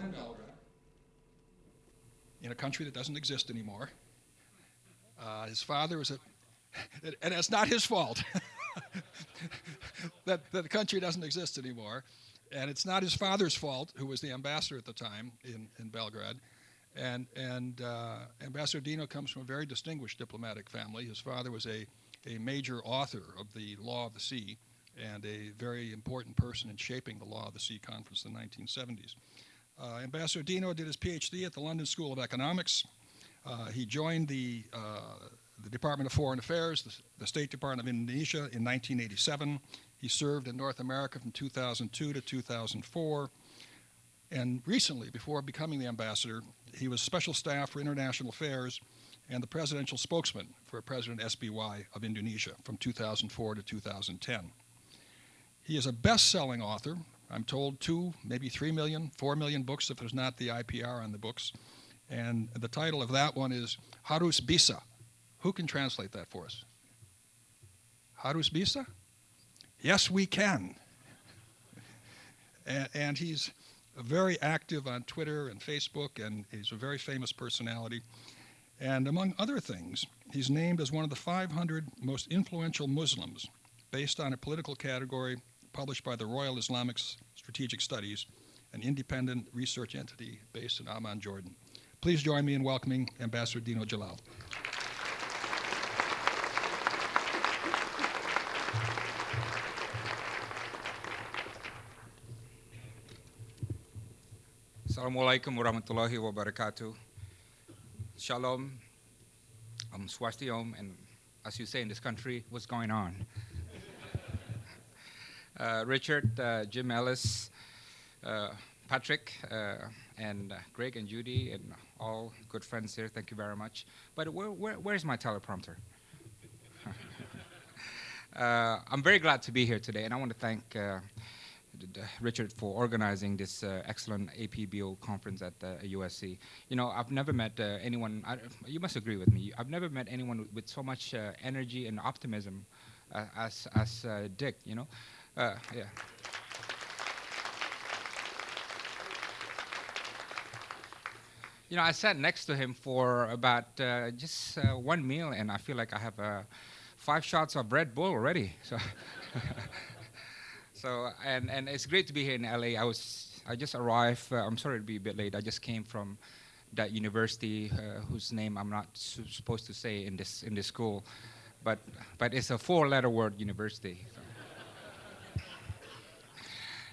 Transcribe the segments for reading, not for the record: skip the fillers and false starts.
born in Belgrade, in a country that doesn't exist anymore. His father was and it's not his fault that the country doesn't exist anymore. And it's not his father's fault, who was the ambassador at the time in Belgrade. And Ambassador Dino comes from a very distinguished diplomatic family. His father was a major author of the Law of the Sea and a very important person in shaping the Law of the Sea Conference in the 1970s. Ambassador Dino did his PhD at the London School of Economics. He joined the Department of Foreign Affairs, the State Department of Indonesia, in 1987. He served in North America from 2002 to 2004. And recently, before becoming the ambassador, he was special staff for international affairs and the presidential spokesman for President SBY of Indonesia from 2004 to 2010. He is a best-selling author. I'm told 2, maybe 3 million, 4 million books if there's not the IPR on the books. And the title of that one is Harus Bisa. Who can translate that for us? Harus Bisa? Yes, we can. And he's very active on Twitter and Facebook, and he's a very famous personality. And among other things, he's named as one of the 500 most influential Muslims based on a political category published by the Royal Islamic Strategic Studies, an independent research entity based in Amman, Jordan. Please join me in welcoming Ambassador Dino Djalal. Assalamualaikum warahmatullahi wabarakatuh. Shalom, Swastiom, and as you say in this country, what's going on? Richard, Jim Ellis, Patrick, and Greg and Judy, and all good friends here, thank you very much. But where's my teleprompter? I'm very glad to be here today, and I want to thank Richard for organizing this excellent APBO conference at USC. You know, I've never met anyone, you must agree with me, I've never met anyone with so much energy and optimism as Dick, you know. Yeah. You know, I sat next to him for about just one meal, and I feel like I have 5 shots of Red Bull already. So. So, and it's great to be here in LA. I just arrived, I'm sorry to be a bit late. I just came from that university whose name I'm not supposed to say in this school, but it's a 4-letter word university. So.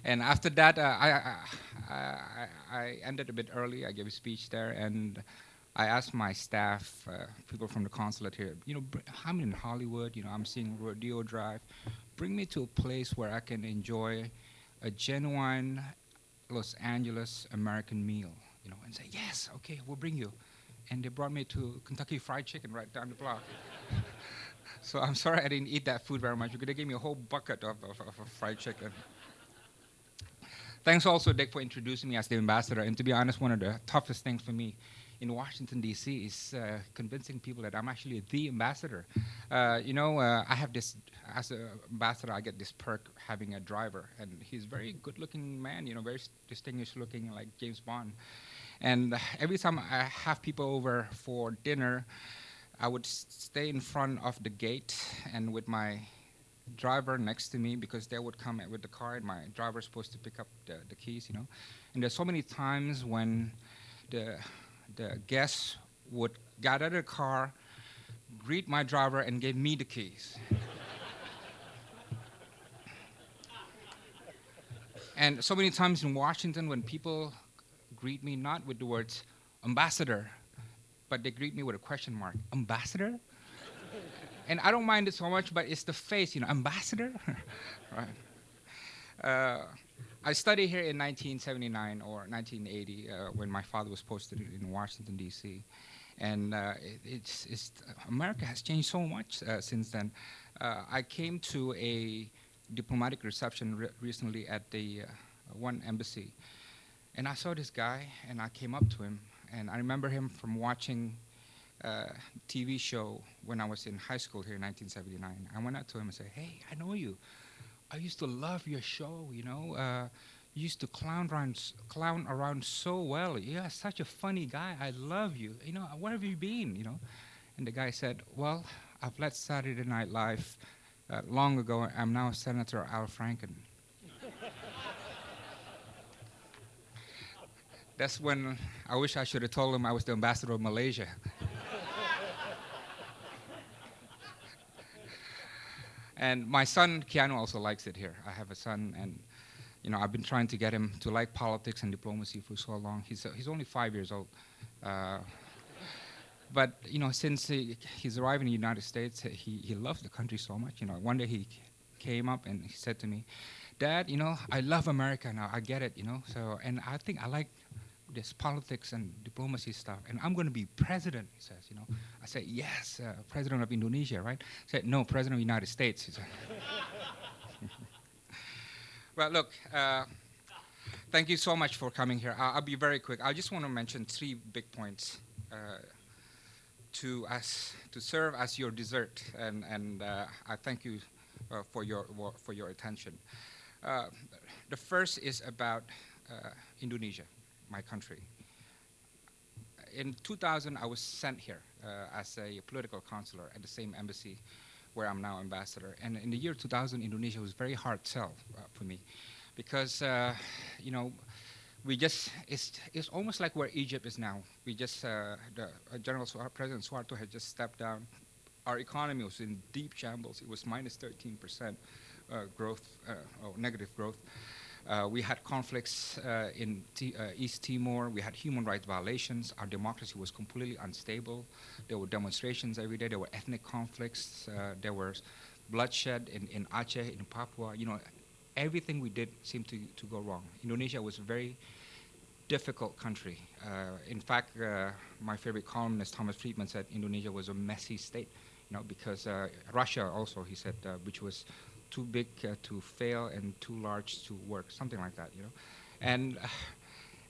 And after that, I ended a bit early. I gave a speech there, and I asked my staff, people from the consulate here, you know, I'm in Hollywood, you know, I'm seeing Rodeo Drive. Bring me to a place where I can enjoy a genuine Los Angeles American meal, you know, and say, yes, okay, we'll bring you. And they brought me to Kentucky Fried Chicken right down the block. So I'm sorry I didn't eat that food very much, because they gave me a whole bucket of fried chicken. Thanks also, Dick, for introducing me as the ambassador. And to be honest, one of the toughest things for me in Washington, D.C. is convincing people that I'm actually the ambassador. You know, I have this, as an ambassador, I get this perk having a driver. And he's a very good-looking man, you know, very distinguished-looking, like James Bond. And every time I have people over for dinner, I would stay in front of the gate and with my driver next to me, because they would come with the car, and my driver's supposed to pick up the keys, you know. And there's so many times when the guests would get out of the car, greet my driver, and give me the keys. And so many times in Washington when people greet me not with the words ambassador, but they greet me with a question mark, ambassador? And I don't mind it so much, but it's the face, you know, ambassador? Right. I studied here in 1979 or 1980 when my father was posted in Washington, D.C. And America has changed so much since then. I came to a diplomatic reception recently at the one embassy. And I saw this guy, and I came up to him. And I remember him from watching a TV show when I was in high school here in 1979. I went up to him and said, hey, I know you. I used to love your show, you know. used to clown around so well. You're such a funny guy. I love you. You know, where have you been? You know, and the guy said, "Well, I've left Saturday Night Live long ago. I'm now Senator Al Franken." That's when I wish I should have told him I was the ambassador of Malaysia. And my son Keanu also likes it here. I have a son, and you know, I've been trying to get him to like politics and diplomacy for so long. He's only 5 years old. But you know, since he's arrived in the United States, he loves the country so much. You know, one day he came up and he said to me, "Dad, you know, I love America now. I get it. You know, so and I think I like this politics and diplomacy stuff, and I'm going to be president," he says. You know, I said, "Yes, president of Indonesia, right?" He said, "No, president of the United States," he said. Well, look, thank you so much for coming here. I'll be very quick. I just want to mention 3 big points to serve as your dessert, and I thank you for your attention. The first is about Indonesia, my country. In 2000, I was sent here as a political counselor at the same embassy where I'm now ambassador. And in the year 2000, Indonesia was very hard sell for me, because you know, it's almost like where Egypt is now. We just President Suharto had just stepped down. Our economy was in deep shambles. It was minus 13% growth, or negative growth. We had conflicts in East Timor. We had human rights violations. Our democracy was completely unstable. There were demonstrations every day. There were ethnic conflicts. There was bloodshed in Aceh, in Papua. You know, everything we did seemed to go wrong. Indonesia was a very difficult country. In fact, my favorite columnist, Thomas Friedman, said Indonesia was a messy state. You know, because Russia also, he said, which was too big to fail and too large to work, something like that, you know.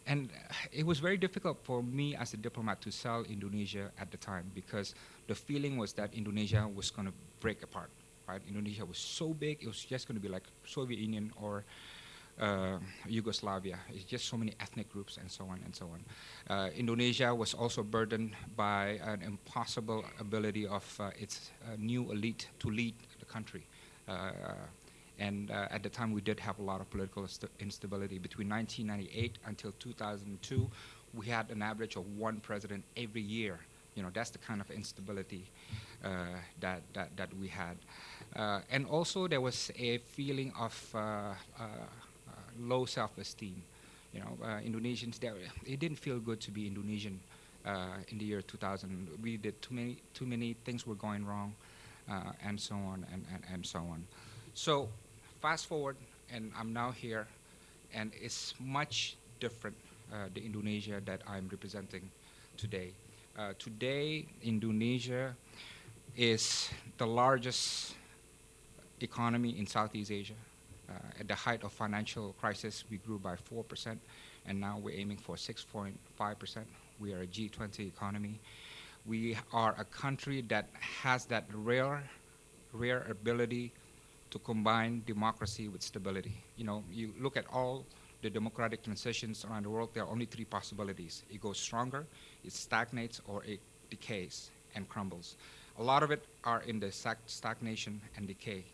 And it was very difficult for me as a diplomat to sell Indonesia at the time, because the feeling was that Indonesia was going to break apart, right? Indonesia was so big, it was just going to be like Soviet Union or Yugoslavia. It's just so many ethnic groups and so on and so on. Indonesia was also burdened by an impossible ability of its new elite to lead the country. And at the time, we did have a lot of political instability. Between 1998 until 2002, we had an average of 1 president every year. You know, that's the kind of instability that we had. And also, there was a feeling of low self-esteem. You know, Indonesians, it didn't feel good to be Indonesian in the year 2000. We did too many things were going wrong. And so on and so on. So fast forward, and I'm now here, and it's much different, the Indonesia that I'm representing today. Today, Indonesia is the largest economy in Southeast Asia. At the height of financial crisis, we grew by 4%, and now we're aiming for 6.5%. We are a G20 economy. We are a country that has that rare ability to combine democracy with stability. You know, you look at all the democratic transitions around the world, there are only 3 possibilities. It goes stronger, it stagnates, or it decays and crumbles. A lot of it are in the stagnation and decay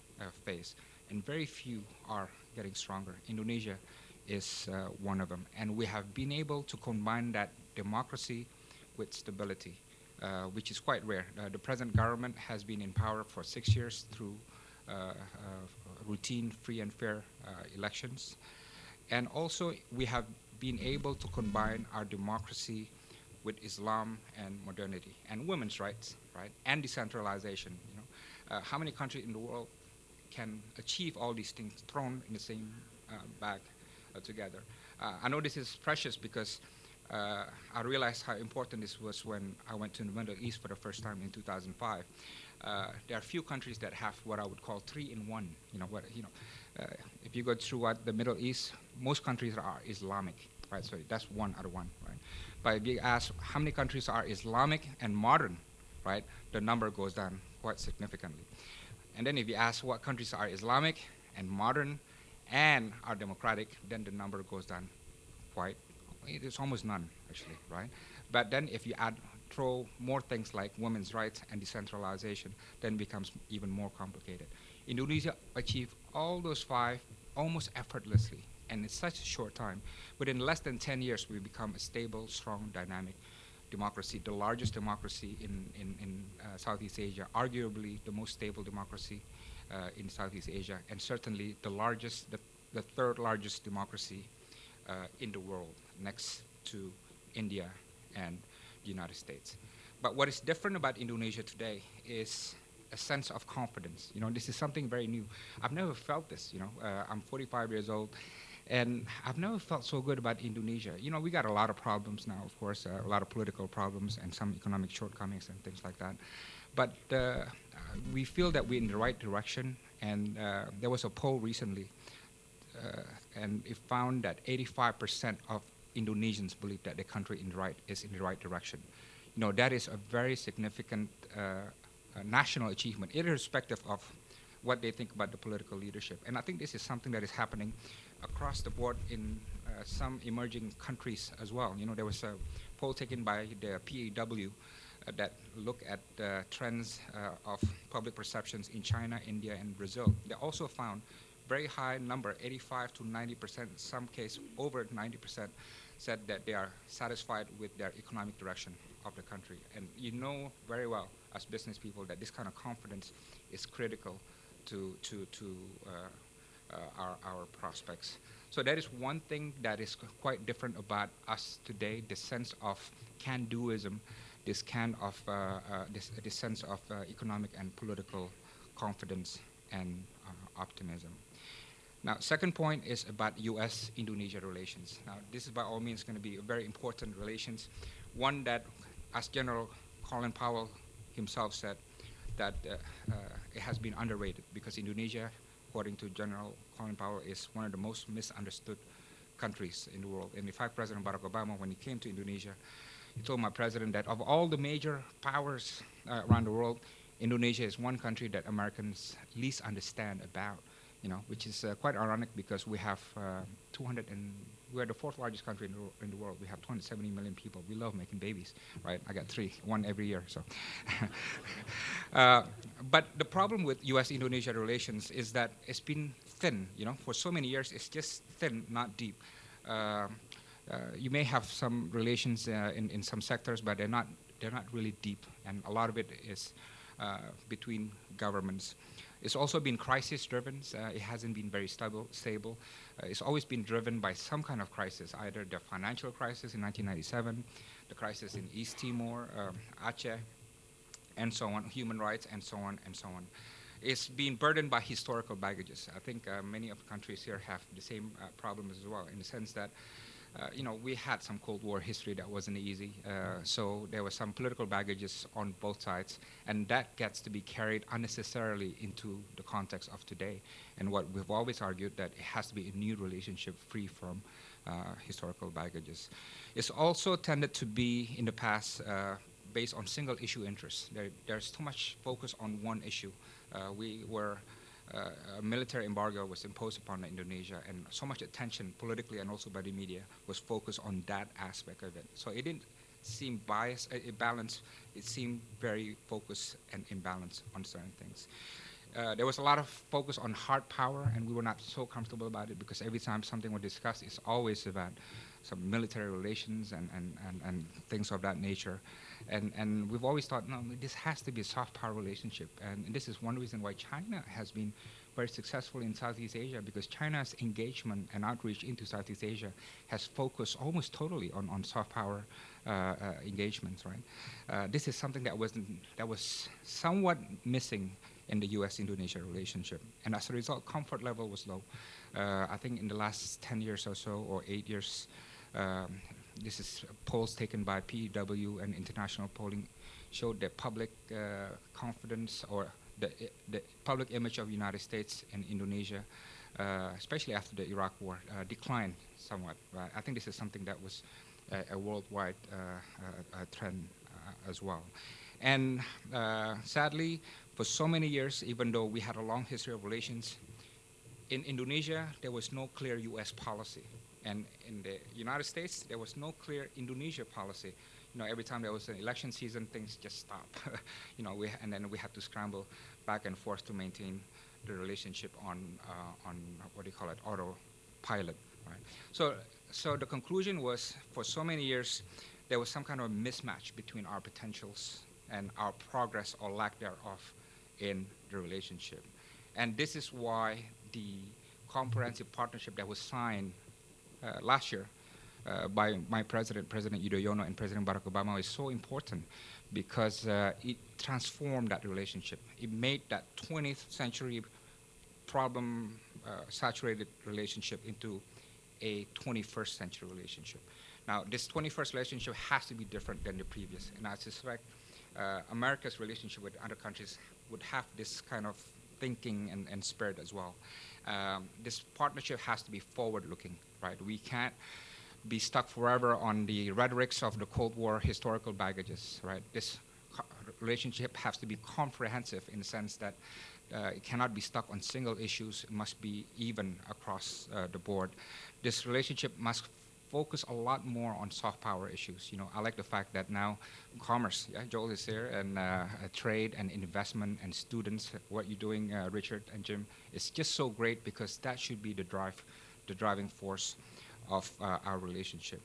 phase, and very few are getting stronger. Indonesia is one of them, and we have been able to combine that democracy with stability. Which is quite rare. The present government has been in power for 6 years through routine, free and fair elections. And also, we have been able to combine our democracy with Islam and modernity and women's rights, right? And decentralization. You know, how many countries in the world can achieve all these things thrown in the same bag together? I know this is precious because I realized how important this was when I went to the Middle East for the first time in 2005. There are few countries that have what I would call 3-in-1. You know, if you go through the Middle East, most countries are Islamic, right? So that's 1 out of 1, right? But if you ask how many countries are Islamic and modern, right, the number goes down quite significantly. And then if you ask what countries are Islamic and modern and are democratic, then the number goes down quite, it's almost none actually, right? But then if you throw more things like women's rights and decentralization, then it becomes even more complicated. Indonesia achieved all those five almost effortlessly, and in such a short time. Within less than 10 years, we become a stable, strong, dynamic democracy, the largest democracy in Southeast Asia, arguably the most stable democracy in Southeast Asia, and certainly the largest, the third largest democracy in the world, next to India and the United States. But what is different about Indonesia today is a sense of confidence. You know, this is something very new. I've never felt this, you know. I'm 45 years old, and I've never felt so good about Indonesia. You know, we got a lot of problems now, of course, a lot of political problems and some economic shortcomings and things like that. But we feel that we're in the right direction, and there was a poll recently, and it found that 85% of Indonesians believe that the country is in the right direction. You know, that is a very significant national achievement, irrespective of what they think about the political leadership. And I think this is something that is happening across the board in some emerging countries as well. You know, there was a poll taken by the APBO that look at trends of public perceptions in China, India, and Brazil. They also found very high number, 85 to 90%, in some case over 90%, said that they are satisfied with their economic direction of the country. And you know very well, as business people, that this kind of confidence is critical to our prospects. So that is one thing that is quite different about us today, this sense of can-doism, this kind of this sense of economic and political confidence and optimism. Now, second point is about U.S.-Indonesia relations. Now, this is by all means going to be a very important relations, one that, as General Colin Powell himself said, that it has been underrated because Indonesia, according to General Colin Powell, is one of the most misunderstood countries in the world. And in fact, President Barack Obama, when he came to Indonesia, he told my president that of all the major powers around the world, Indonesia is one country that Americans least understand about, you know, which is quite ironic because we have we're the fourth largest country in the world. We have 270 million people. We love making babies, right? I got 3, 1 every year. So, but the problem with U.S.-Indonesia relations is that it's been thin. You know, for so many years, it's just thin, not deep. You may have some relations in some sectors, but they're not really deep, and a lot of it is between governments. It's also been crisis-driven. It hasn't been very stable. It's always been driven by some kind of crisis, either the financial crisis in 1997, the crisis in East Timor, Aceh, and so on, human rights, and so on, and so on. It's been burdened by historical baggages. I think many of the countries here have the same problems as well, in the sense that you know, we had some Cold War history that wasn't easy, so there was some political baggages on both sides, and that gets to be carried unnecessarily into the context of today. And what we've always argued, that it has to be a new relationship free from historical baggages. It's also tended to be, in the past, based on single issue interests. There's too much focus on one issue. A military embargo was imposed upon Indonesia, and so much attention politically and also by the media was focused on that aspect of it. So it didn't seem biased, balanced. It seemed very focused and imbalanced on certain things. There was a lot of focus on hard power, and we were not so comfortable about it because every time something was discussed, it's always about some military relations and things of that nature. And we've always thought, no, this has to be a soft power relationship. And this is one reason why China has been very successful in Southeast Asia, because China's engagement and outreach into Southeast Asia has focused almost totally on soft power engagements, right? This is something that was somewhat missing in the U.S.-Indonesia relationship. And as a result, comfort level was low. I think in the last 10 years or so, or 8 years, this is polls taken by PEW, and international polling showed that public confidence, or the public image of the United States and Indonesia, especially after the Iraq War, declined somewhat. Right? I think this is something that was a worldwide trend as well. And sadly, for so many years, even though we had a long history of relations, In Indonesia, there was no clear U.S. policy. And in the United States, there was no clear Indonesia policy. You know, every time there was an election season, things just stop. You know, and then we had to scramble back and forth to maintain the relationship on what do you call it, autopilot, right? So the conclusion was, for so many years, there was some kind of mismatch between our potentials and our progress or lack thereof in the relationship. And this is why the comprehensive partnership that was signed last year by my president, President Yudhoyono, and President Barack Obama is so important, because it transformed that relationship. It made that 20th century problem saturated relationship into a 21st century relationship. Now, this 21st relationship has to be different than the previous, and I suspect America's relationship with other countries would have this kind of thinking and spirit as well. This partnership has to be forward-looking, right? We can't be stuck forever on the rhetorics of the Cold War historical baggages, right? This relationship has to be comprehensive in the sense that it cannot be stuck on single issues. It must be even across the board. This relationship must focus a lot more on soft power issues. You know, I like the fact that now commerce, yeah, Joel is here, and trade and investment and students, what you're doing, Richard and Jim, is just so great, because that should be the driving force of our relationship.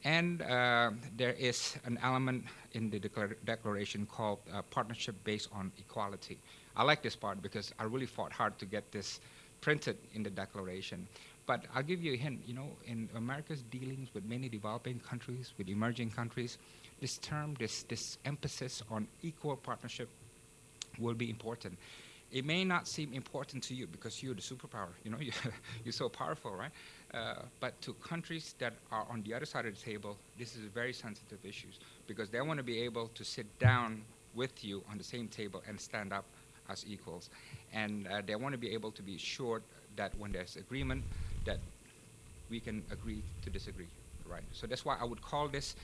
And there is an element in the declaration called partnership based on equality. I like this part because I really fought hard to get this printed in the declaration. But I'll give you a hint, you know, in America's dealings with many developing countries, with emerging countries, this term, this emphasis on equal partnership will be important. It may not seem important to you because you're the superpower, you know, you're so powerful, right? But to countries that are on the other side of the table, this is very sensitive issues, because they want to be able to sit down with you on the same table and stand up as equals. And they want to be able to be assured that when there's agreement, that we can agree to disagree, right? So that's why I would call this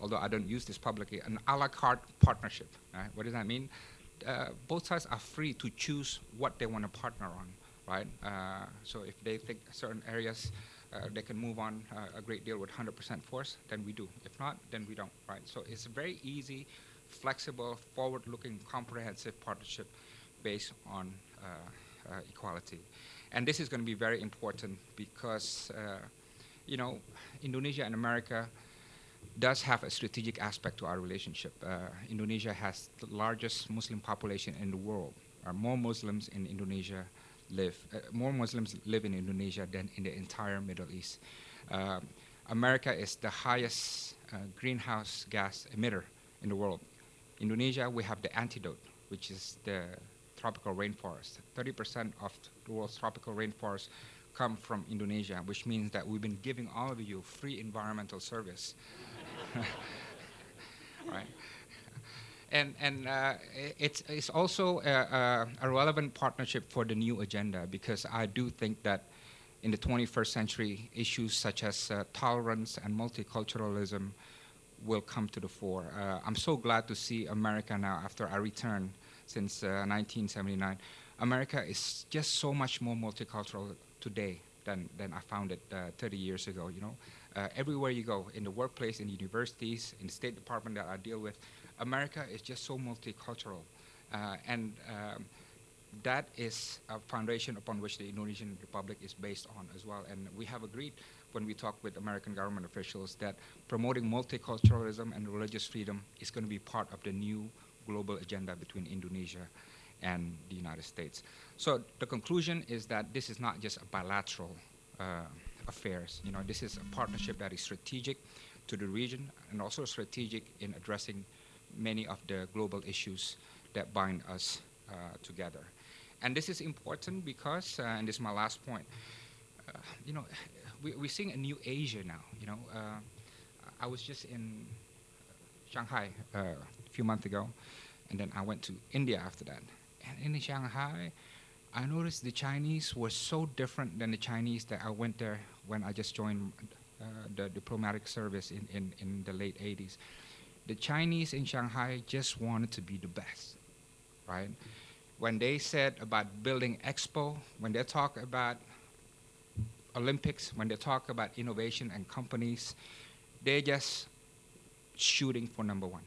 although I don't use this publicly, an a la carte partnership, right? What does that mean? Both sides are free to choose what they want to partner on, right? So if they think certain areas they can move on a great deal with 100% force, then we do. If not, then we don't, right? So it's a very easy, flexible, forward-looking, comprehensive partnership based on equality. And this is going to be very important because, you know, Indonesia and America does have a strategic aspect to our relationship. Indonesia has the largest Muslim population in the world. More Muslims in Indonesia more Muslims live in Indonesia than in the entire Middle East. America is the highest greenhouse gas emitter in the world. Indonesia, we have the antidote, which is the tropical rainforest. 30% of the world's tropical rainforests come from Indonesia, which means that we've been giving all of you free environmental service. Right? And it's also a relevant partnership for the new agenda, because I do think that in the 21st century, issues such as tolerance and multiculturalism will come to the fore. I'm so glad to see America now, after I returned since 1979. America is just so much more multicultural today than I found it 30 years ago, you know. Everywhere you go, in the workplace, in universities, in the State Department that I deal with, America is just so multicultural. And that is a foundation upon which the Indonesian Republic is based on as well. And we have agreed when we talk with American government officials that promoting multiculturalism and religious freedom is going to be part of the new global agenda between Indonesia and the United States. So the conclusion is that this is not just a bilateral affairs. You know, this is a partnership that is strategic to the region and also strategic in addressing many of the global issues that bind us together. And this is important because, and this is my last point, you know, we're seeing a new Asia now. You know, I was just in Shanghai a few months ago, and then I went to India after that. And in Shanghai, I noticed the Chinese were so different than the Chinese that I went there when I just joined the diplomatic service in the late 80s. The Chinese in Shanghai just wanted to be the best, right? when they said about building Expo, when they talk about Olympics, when they talk about innovation and companies, they're just shooting for number one,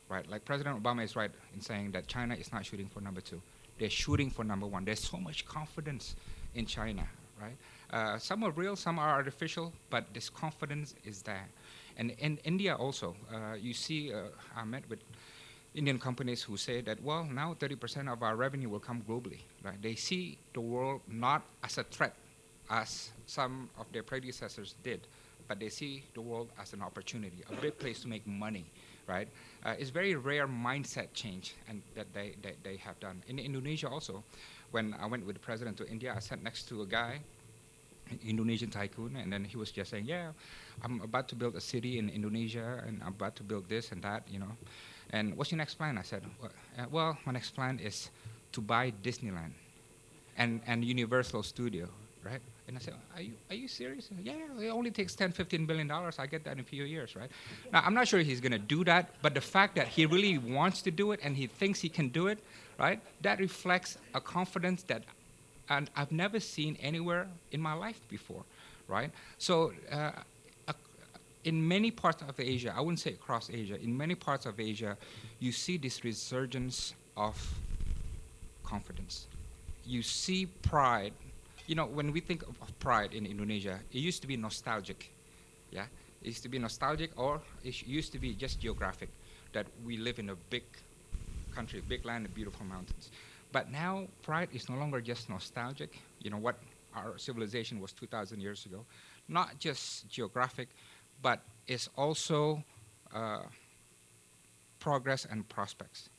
right? Like President Obama is right in saying that China is not shooting for number two. They're shooting for number one. There's so much confidence in China, right? Some are real, some are artificial, but this confidence is there. And in India also, you see, I met with Indian companies who say that, well, now 30% of our revenue will come globally, right? They see the world not as a threat, as some of their predecessors did, but they see the world as an opportunity, a big place to make money, right? It's very rare mindset change and that they have done. In Indonesia also, when I went with the president to India, I sat next to a guy, an Indonesian tycoon, and then he was just saying, yeah, I'm about to build a city in Indonesia, and I'm about to build this and that, you know. And what's your next plan? I said, well, my next plan is to buy Disneyland and Universal Studio, right? And I said, are you serious? Yeah, it only takes $10–15 billion. I get that in a few years, right? Now, I'm not sure he's going to do that, but the fact that he really wants to do it and he thinks he can do it, right, that reflects a confidence that I've never seen anywhere in my life before, right? So in many parts of Asia, I wouldn't say across Asia, in many parts of Asia, you see this resurgence of confidence. You see pride. You know, when we think of pride in Indonesia, it used to be nostalgic, yeah? It used to be nostalgic, or it used to be just geographic, that we live in a big country, big land, and beautiful mountains. But now, pride is no longer just nostalgic, you know, what our civilization was 2,000 years ago. Not just geographic, but it's also progress and prospects,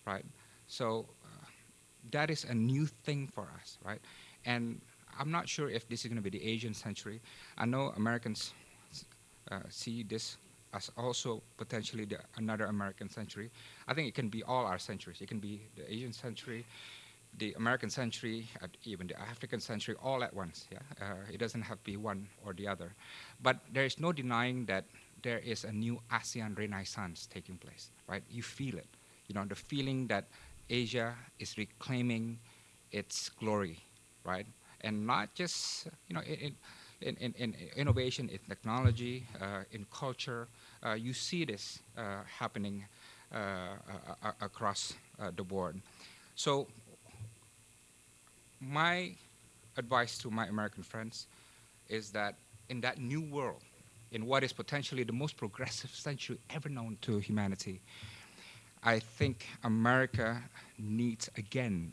right? So that is a new thing for us, right? And I'm not sure if this is going to be the Asian century. I know Americans see this as also potentially another American century. I think it can be all our centuries. It can be the Asian century, the American century, even the African century, all at once. Yeah? It doesn't have to be one or the other. But there is no denying that there is a new ASEAN renaissance taking place, right? You feel it. You know, the feeling that Asia is reclaiming its glory, right? And not just, you know, in innovation, in technology, in culture. You see this happening across the board. So my advice to my American friends is that in that new world, in what is potentially the most progressive century ever known to humanity, I think America needs again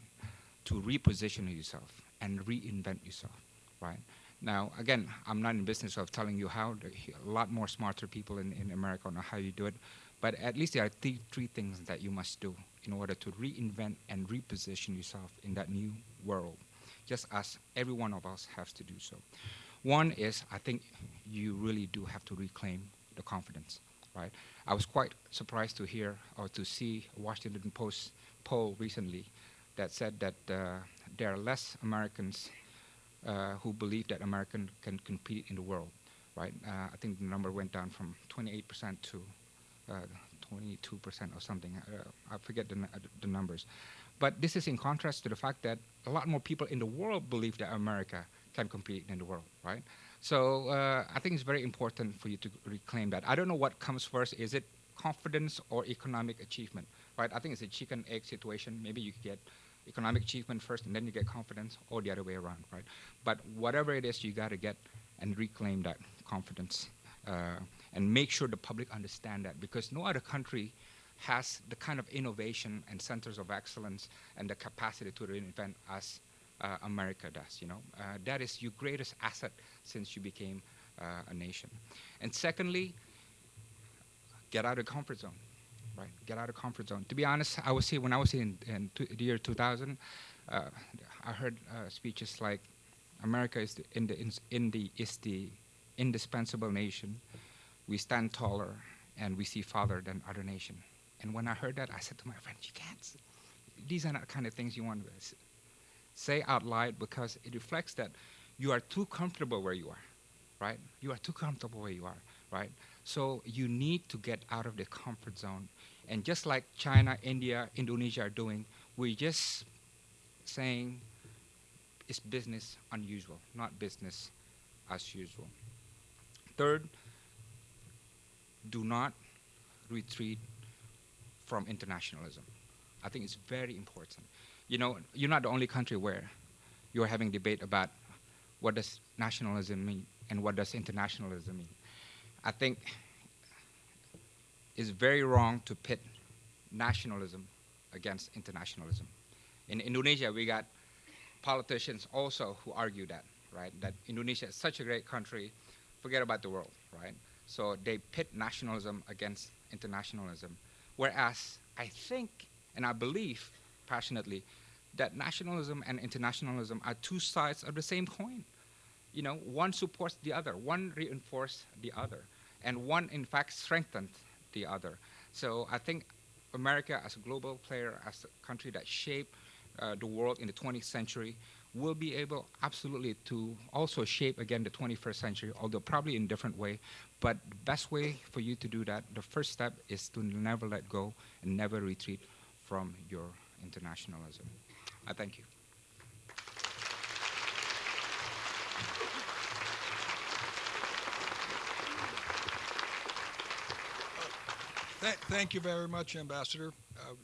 to reposition yourself and reinvent yourself, right? Now, again, I'm not in business of telling you how. There are a lot more smarter people in America on how you do it. But at least there are three things that you must do in order to reinvent and reposition yourself in that new world, just as every one of us has to do so. One is, I think you really do have to reclaim the confidence, right? I was quite surprised to hear or to see a Washington Post poll recently that said that there are less Americans who believe that America can compete in the world, right? I think the number went down from 28% to 22% or something. I forget the numbers. But this is in contrast to the fact that a lot more people in the world believe that America can compete in the world, right? So I think it's very important for you to reclaim that. I don't know what comes first. Is it confidence or economic achievement, right? I think it's a chicken egg situation. Maybe you get economic achievement first and then you get confidence, or the other way around, right? But whatever it is, you got to get and reclaim that confidence and make sure the public understand that, because no other country has the kind of innovation and centers of excellence and the capacity to reinvent as America does, you know. That is your greatest asset since you became a nation. And secondly, get out of the comfort zone, right? Get out of the comfort zone. To be honest, I was here when I was in the year 2000. I heard speeches like, "America is the indispensable nation. We stand taller, and we see farther than other nation." And when I heard that, I said to my friends, "You can't. These are not the kind of things you want to say out loud, because it reflects that you are too comfortable where you are, right? You are too comfortable where you are, right? So you need to get out of the comfort zone. And just like China, India, Indonesia are doing, we just saying it's business unusual, not business as usual. Third, do not retreat from internationalism. I think it's very important. You know, you're not the only country where you're having debate about what does nationalism mean and what does internationalism mean. I think it's very wrong to pit nationalism against internationalism. In Indonesia, we got politicians also who argue that, right? That Indonesia is such a great country, forget about the world, right? So they pit nationalism against internationalism. Whereas I think, and I believe passionately, that nationalism and internationalism are two sides of the same coin. You know, one supports the other, one reinforces the other, and one in fact strengthens the other. So I think America as a global player, as a country that shaped the world in the 20th century, will be able absolutely to also shape again the 21st century, although probably in a different way. But the best way for you to do that, the first step is to never let go and never retreat from your internationalism. I thank you. Thank you very much, Ambassador.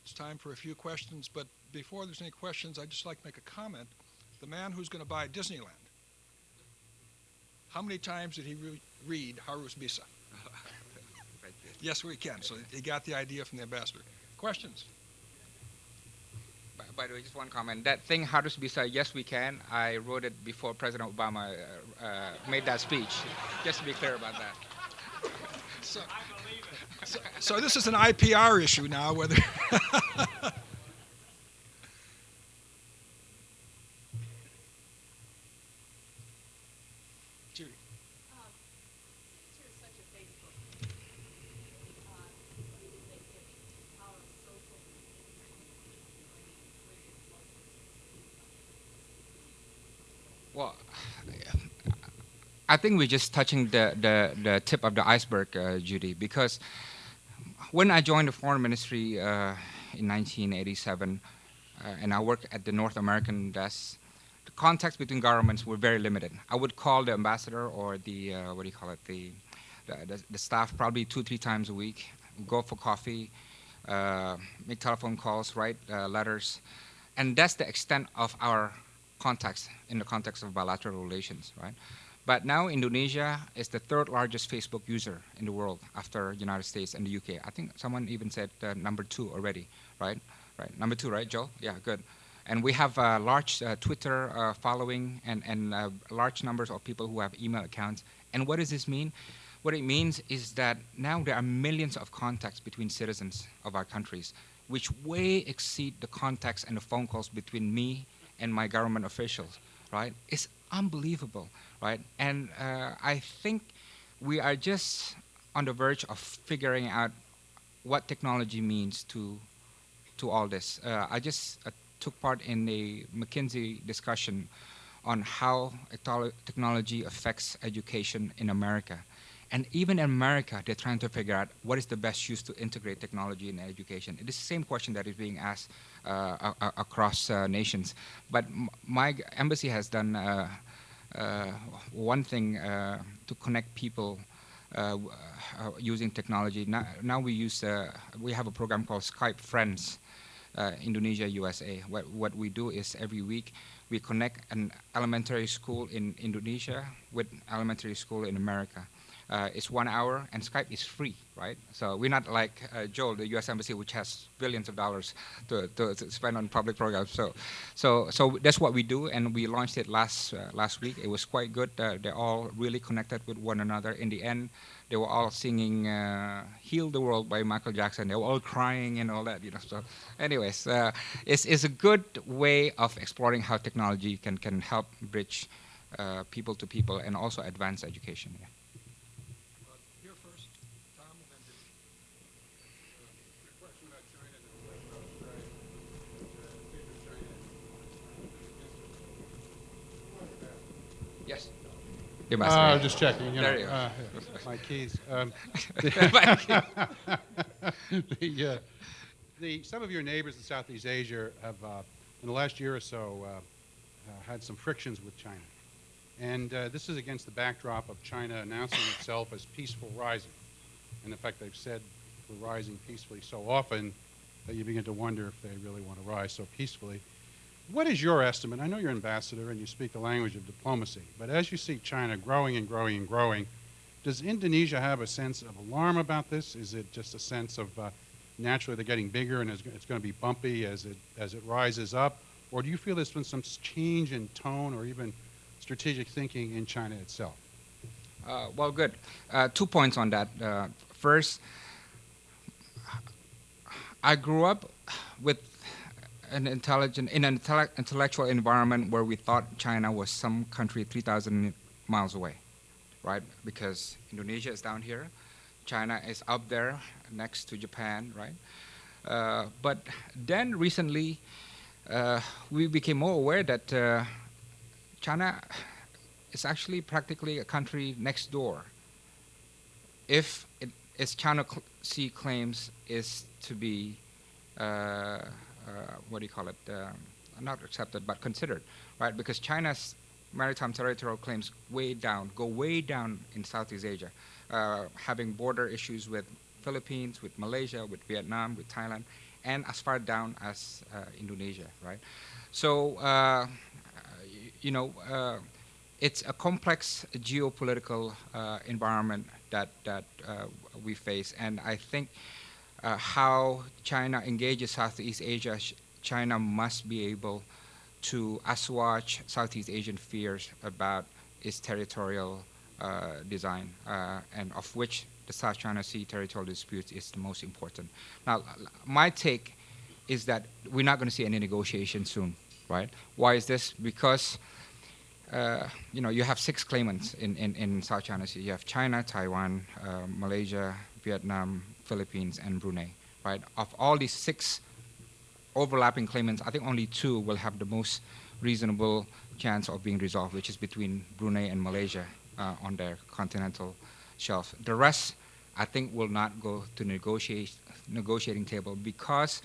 It's time for a few questions, but before there's any questions, I'd just like to make a comment. The man who's going to buy Disneyland, how many times did he read Harus Bisa? Yes, we can. So he got the idea from the ambassador. Questions? By the way, just one comment. That thing, Harus Bisa, yes, we can. I wrote it before President Obama made that speech, just to be clear about that. So this is an IPR issue now, whether... Judy. Well, I think we're just touching the tip of the iceberg, Judy, because when I joined the Foreign Ministry in 1987, and I worked at the North American desk, the contacts between governments were very limited. I would call the ambassador or the, what do you call it, the staff probably 2-3 times a week, go for coffee, make telephone calls, write letters, and that's the extent of our contacts in the context of bilateral relations, right? But now Indonesia is the 3rd largest Facebook user in the world after United States and the UK. I think someone even said number 2 already, right? Right, number 2, right, Joe? Yeah, good. And we have a large Twitter following and large numbers of people who have email accounts. And what does this mean? What it means is that now there are millions of contacts between citizens of our countries, which way exceed the contacts and the phone calls between me and my government officials, right? It's unbelievable, right? And I think we are just on the verge of figuring out what technology means to all this. I just took part in a McKinsey discussion on how technology affects education in America. And even in America, they're trying to figure out what is the best use to integrate technology in education. It is the same question that is being asked across nations. But my embassy has done one thing to connect people using technology. Now we use, we have a program called Skype Friends, Indonesia, USA. What we do is every week we connect an elementary school in Indonesia with elementary school in America. It's 1 hour, and Skype is free, right? So we're not like Joel, the U.S. Embassy, which has billions of dollars to spend on public programs. So that's what we do, and we launched it last week. It was quite good. They're all really connected with one another. In the end, they were all singing "Heal the World" by Michael Jackson. They were all crying and all that, you know. So, anyways, it's a good way of exploring how technology can help bridge people to people and also advance education. Yeah. Yes. Just checking. You know, there you go. My keys. Some of your neighbors in Southeast Asia have in the last year or so, had some frictions with China. And this is against the backdrop of China announcing itself as peaceful rising. And in fact, they've said we're rising peacefully so often that you begin to wonder if they really want to rise so peacefully. What is your estimate? I know you're ambassador and you speak the language of diplomacy, but as you see China growing and growing and growing, does Indonesia have a sense of alarm about this? Is it just a sense of naturally they're getting bigger and it's going to be bumpy as it rises up? Or do you feel there's been some change in tone or even strategic thinking in China itself? Well, good. 2 points on that. First, I grew up with an intellectual environment where we thought China was some country 3,000 miles away, right? Because Indonesia is down here, China is up there next to Japan, right? But then recently, we became more aware that China is actually practically a country next door. If its China Sea claims is to be, what do you call it, not accepted, but considered, right? Because China's maritime territorial claims go way down in Southeast Asia, having border issues with Philippines, with Malaysia, with Vietnam, with Thailand, and as far down as Indonesia, right? So, you know, it's a complex geopolitical environment that we face, and I think how China engages Southeast Asia, China must be able to assuage Southeast Asian fears about its territorial design, and of which the South China Sea territorial dispute is the most important. Now, my take is that we're not going to see any negotiation soon, right? Why is this? Because you know, you have 6 claimants in South China Sea. You have China, Taiwan, Malaysia, Vietnam, Philippines, and Brunei, right? Of all these 6 overlapping claimants, I think only 2 will have the most reasonable chance of being resolved, which is between Brunei and Malaysia on their continental shelf. The rest, I think, will not go to negotiating table because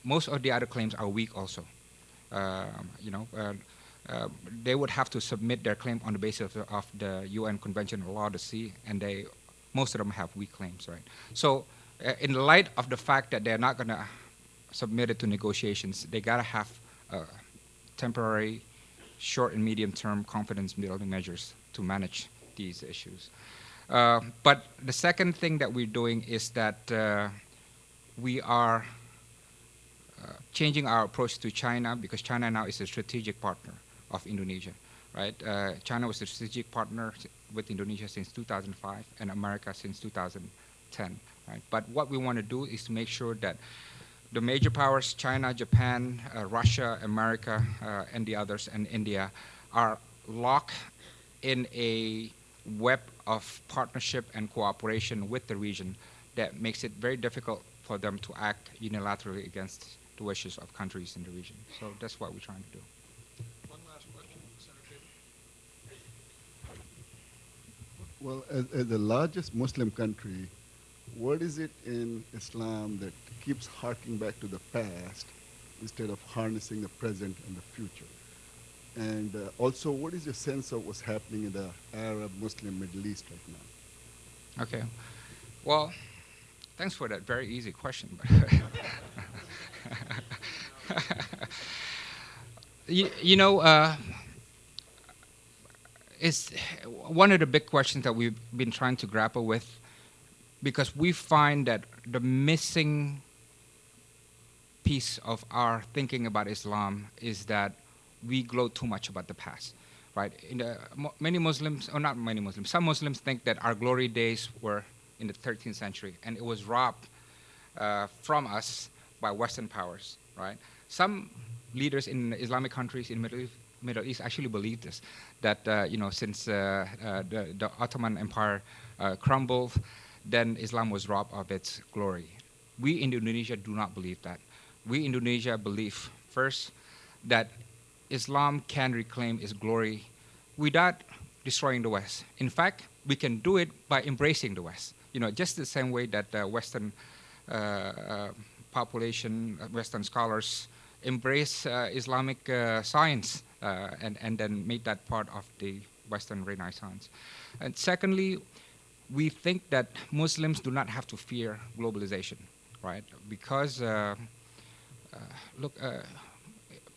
most of the other claims are weak also. You know, they would have to submit their claim on the basis of the UN Convention on Law of the Sea, and most of them have weak claims, right? So, in light of the fact that they're not going to submit it to negotiations, they got to have temporary, short and medium-term confidence-building measures to manage these issues. But the second thing that we're doing is that we are changing our approach to China because China now is a strategic partner of Indonesia, right? China was a strategic partner with Indonesia since 2005 and America since 2010, right? But what we want to do is to make sure that the major powers, China, Japan, Russia, America, and the others, and India, are locked in a web of partnership and cooperation with the region that makes it very difficult for them to act unilaterally against the wishes of countries in the region. So that's what we're trying to do. One last question, Senator. Well, as the largest Muslim country, what is it in Islam that keeps harking back to the past instead of harnessing the present and the future? And also, what is your sense of what's happening in the Arab, Muslim, Middle East right now? Okay. Well, thanks for that very easy question. You know, it's one of the big questions that we've been trying to grapple with, because we find that the missing piece of our thinking about Islam is that we gloat too much about the past, right? Many Muslims, or not many Muslims, some Muslims think that our glory days were in the 13th century, and it was robbed from us by Western powers, right? Some leaders in Islamic countries in Middle East actually believe this, that you know, since the Ottoman Empire crumbled, then Islam was robbed of its glory. We in Indonesia do not believe that. We in Indonesia believe, first, that Islam can reclaim its glory without destroying the West. In fact, we can do it by embracing the West. You know, just the same way that Western population, Western scholars embrace Islamic science and then make that part of the Western Renaissance. And secondly, we think that Muslims do not have to fear globalization, right? Because, look,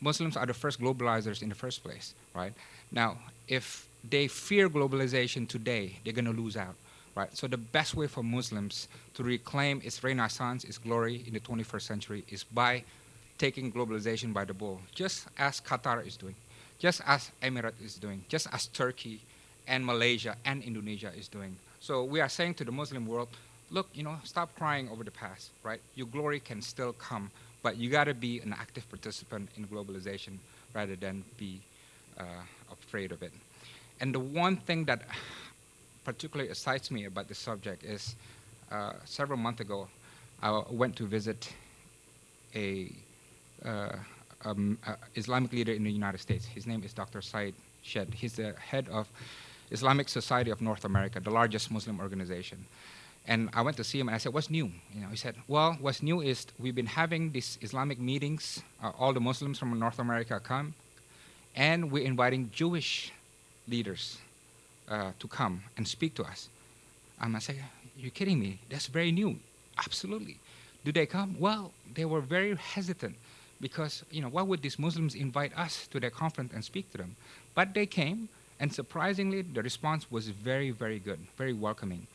Muslims are the first globalizers in the first place, right? Now, if they fear globalization today, they're going to lose out, right? So the best way for Muslims to reclaim its renaissance, its glory in the 21st century is by taking globalization by the bull, just as Qatar is doing, just as Emirates is doing, just as Turkey and Malaysia and Indonesia is doing. So we are saying to the Muslim world, look, you know, stop crying over the past, right? Your glory can still come, but you got to be an active participant in globalization rather than be afraid of it. And the one thing that particularly excites me about this subject is several months ago, I went to visit a Islamic leader in the United States. His name is Dr. Said Shed. He's the head of Islamic Society of North America, the largest Muslim organization. And I went to see him and I said, what's new? You know, he said, well, what's new is we've been having these Islamic meetings. All the Muslims from North America come, and we're inviting Jewish leaders to come and speak to us. I said, you're kidding me? That's very new. Absolutely. Do they come? Well, they were very hesitant because, you know, why would these Muslims invite us to their conference and speak to them? But they came, and surprisingly, the response was very, very good, very welcoming.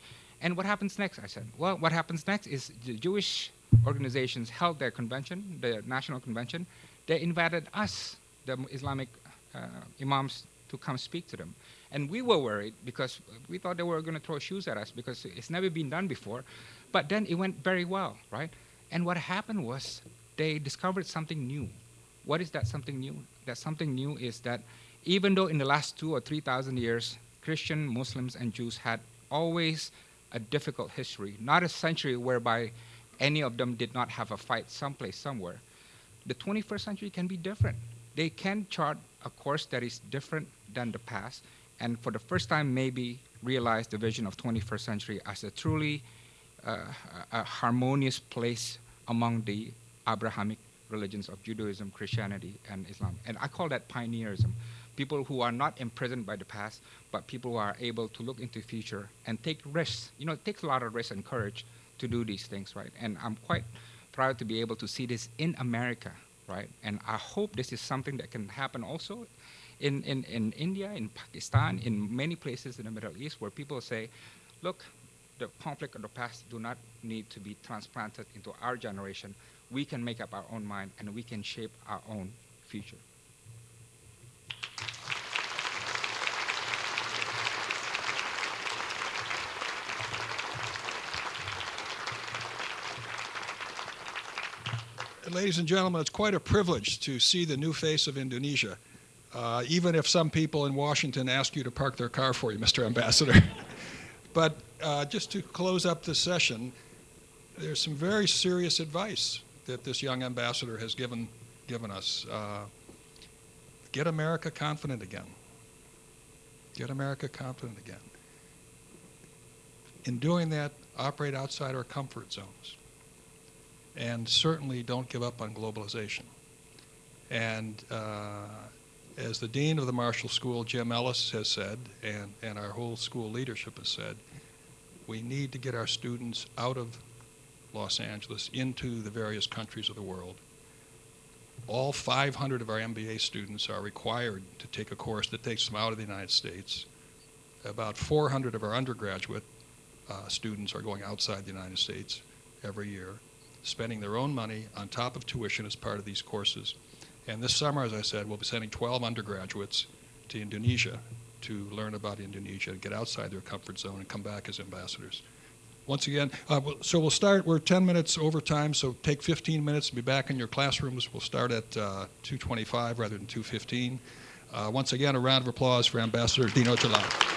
And what happens next? I said, well, what happens next is the Jewish organizations held their convention, the national convention. They invited us, the Islamic imams, to come speak to them. And we were worried because we thought they were going to throw shoes at us because it's never been done before. But then it went very well, right? And what happened was they discovered something new. What is that something new? That something new is that even though in the last 2,000 or 3,000 years, Christian, Muslims, and Jews had always a difficult history, not a century whereby any of them did not have a fight someplace, somewhere. The 21st century can be different. They can chart a course that is different than the past, and for the first time maybe realize the vision of 21st century as a truly a harmonious place among the Abrahamic religions of Judaism, Christianity, and Islam. And I call that pioneerism. People who are not imprisoned by the past, but people who are able to look into the future and take risks. You know, it takes a lot of risk and courage to do these things, right? And I'm quite proud to be able to see this in America, right? And I hope this is something that can happen also in India, in Pakistan, in many places in the Middle East where people say, look, the conflict of the past do not need to be transplanted into our generation. We can make up our own mind and we can shape our own future. Ladies and gentlemen, it's quite a privilege to see the new face of Indonesia, even if some people in Washington ask you to park their car for you, Mr. Ambassador. But just to close up this session, there's some very serious advice that this young ambassador has given us. Get America confident again. Get America confident again. In doing that, operate outside our comfort zones. And certainly don't give up on globalization. And as the dean of the Marshall School, Jim Ellis, has said, and our whole school leadership has said, we need to get our students out of Los Angeles into the various countries of the world. All 500 of our MBA students are required to take a course that takes them out of the United States. About 400 of our undergraduate students are going outside the United States every year, spending their own money on top of tuition as part of these courses. And this summer, as I said, we'll be sending 12 undergraduates to Indonesia to learn about Indonesia, get outside their comfort zone, and come back as ambassadors. Once again, so we'll start, we're 10 minutes over time, so take 15 minutes and be back in your classrooms. We'll start at 2:25 rather than 2:15. Once again, a round of applause for Ambassador Dino Djalal.